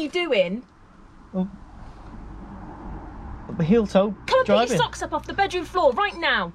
you doing? Well, the heel toe Come and driving. pick your socks up off the bedroom floor right now.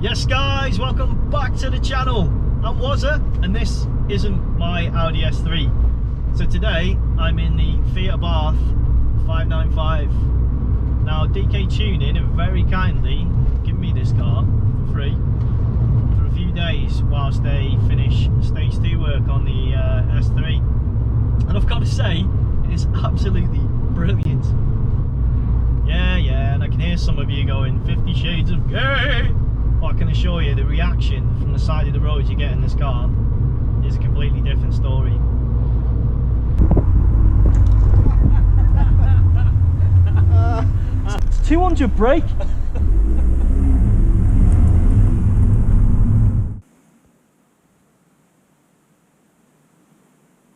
Yes guys, welcome back to the channel. I'm Wazza and this isn't my Audi S3. So today I'm in the Fiat Abarth 595. Now DK Tuning have very kindly given me this car for free for a few days whilst they finish stage 2 work on the S3. And I've got to say, it is absolutely brilliant. Yeah, and I can hear some of you going 50 shades of gay. I can assure you the reaction from the side of the road you get in this car is a completely different story. It's 200 brake.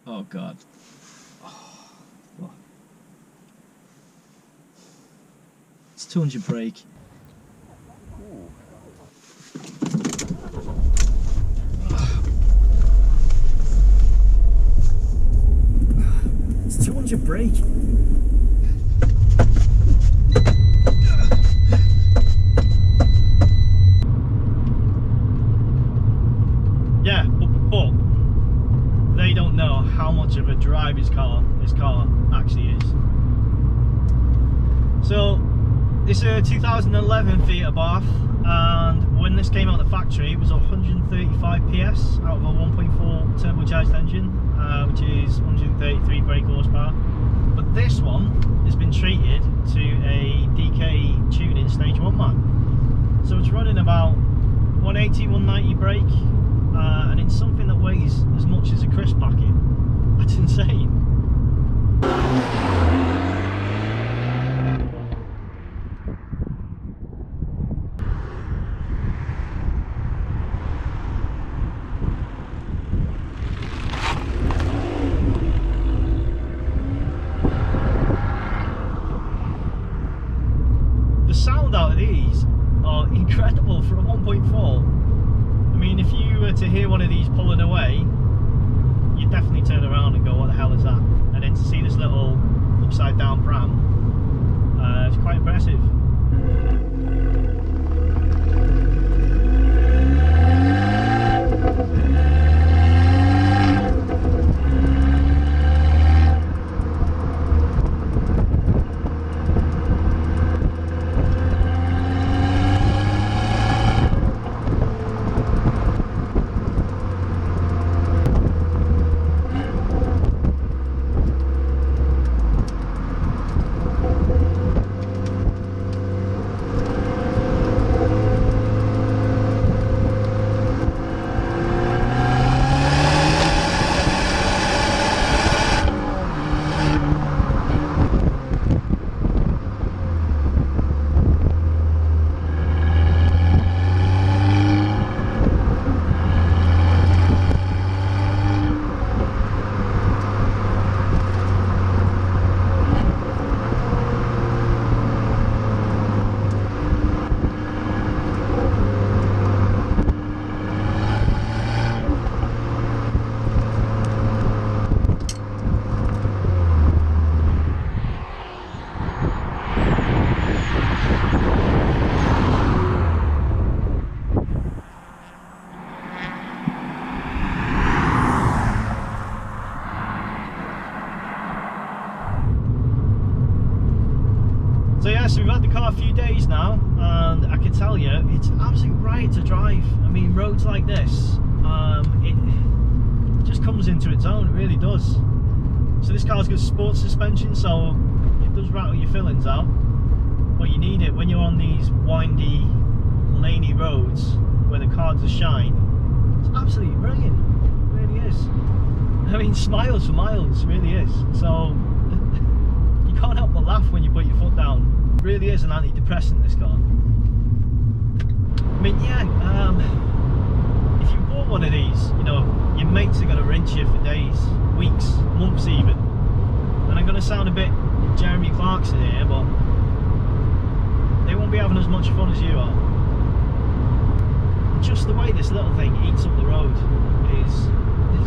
Oh God. It's 200 brake. It's 200 brake. Yeah, but they don't know how much of a drive this car actually is. So this is a 2011 Fiat Abarth, and when this came out of the factory it was 135 PS out of a 1.4 turbocharged engine, which is 133 brake horsepower. But this one has been treated to a DK tuning stage 1 man. So it's running about 180, 190 brake, and in something that weighs as much as a crisp packet. That's insane. The sound out of these are incredible for a 1.4. I mean, if you were to hear one of these pulling away, you'd definitely turn around and go, what the hell is that? And then to see this little upside down pram, it's quite impressive. So we've had the car a few days now, and I can tell you it's an absolute riot to drive. I mean, roads like this, it just comes into its own, it really does. So this car's got sports suspension, so it does rattle your fillings out, but you need it when you're on these windy, laney roads where the cards are shine. It's absolutely brilliant, it really is. I mean, smiles for miles, really is. So you can't help but laugh when you put your foot down. It really is an antidepressant, this car. I mean, yeah, you bought one of these, you know, your mates are going to rinse you for days, weeks, months even. And I'm going to sound a bit Jeremy Clarkson here, but they won't be having as much fun as you are. Just the way this little thing eats up the road is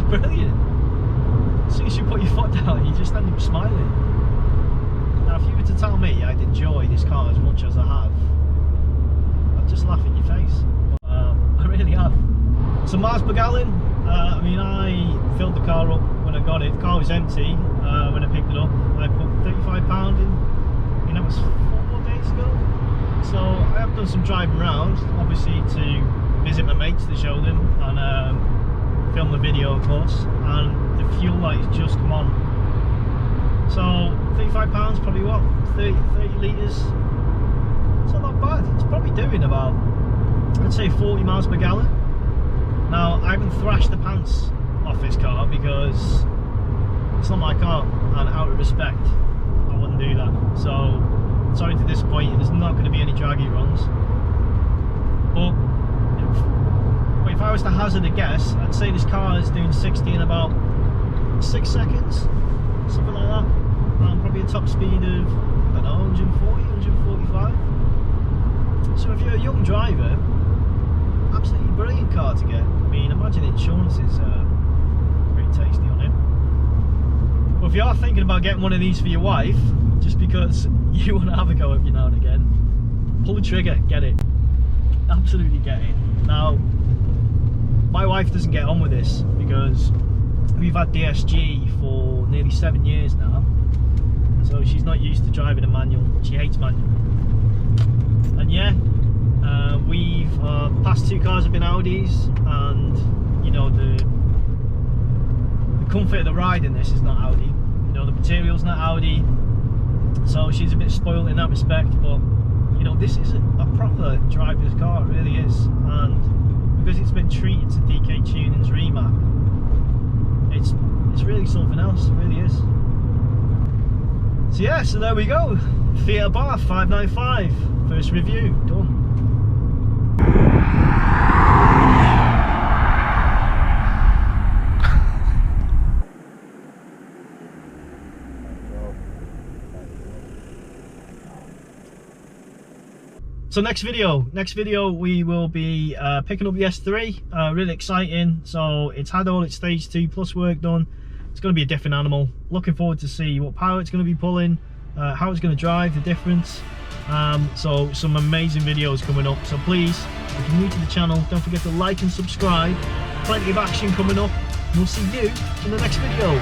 brilliant. As soon as you put your foot down, you just end up smiling. Now, if you were to tell me I'd enjoy this car as much as I have, I'd just laugh in your face. But, I really have. So miles per gallon, I mean, I filled the car up when I got it. The car was empty when I picked it up. I put £35 in, and that was 4 days ago. So I have done some driving around, obviously to visit my mates to show them and film the video, of course. And the fuel lights just come on. So £35, probably what, 30 litres. It's not that bad. It's probably doing about, I'd say 40 miles per gallon. Now, I haven't thrashed the pants off this car because it's not my car, and out of respect, I wouldn't do that. So, sorry to disappoint you, there's not going to be any draggy runs. But if I was to hazard a guess, I'd say this car is doing 60 in about 6 seconds, something like that. And probably a top speed of, I don't know, 140, 145. So if you're a young driver, absolutely brilliant car to get. I mean, imagine insurance is pretty tasty on it. But if you are thinking about getting one of these for your wife, just because you want to have a go every now and again, pull the trigger, get it. Absolutely get it. Now, my wife doesn't get on with this because we've had DSG for nearly 7 years now. So she's not used to driving a manual. She hates manual. And yeah, past 2 cars have been Audis, and you know, the comfort of the ride in this is not Audi. You know, the material's not Audi, so she's a bit spoiled in that respect. But you know, this is a proper driver's car, it really is. And because it's been treated to DK Tuning's remap, it's really something else. It really is. So yeah, so there we go. Fiat Abarth 595, first review done. So next video we will be picking up the S3, really exciting. So it's had all its stage 2 plus work done. It's going to be a different animal. Looking forward to see what power it's going to be pulling, how it's going to drive, the difference. So some amazing videos coming up. So please, if you're new to the channel, don't forget to like and subscribe. Plenty of action coming up. We'll see you in the next video.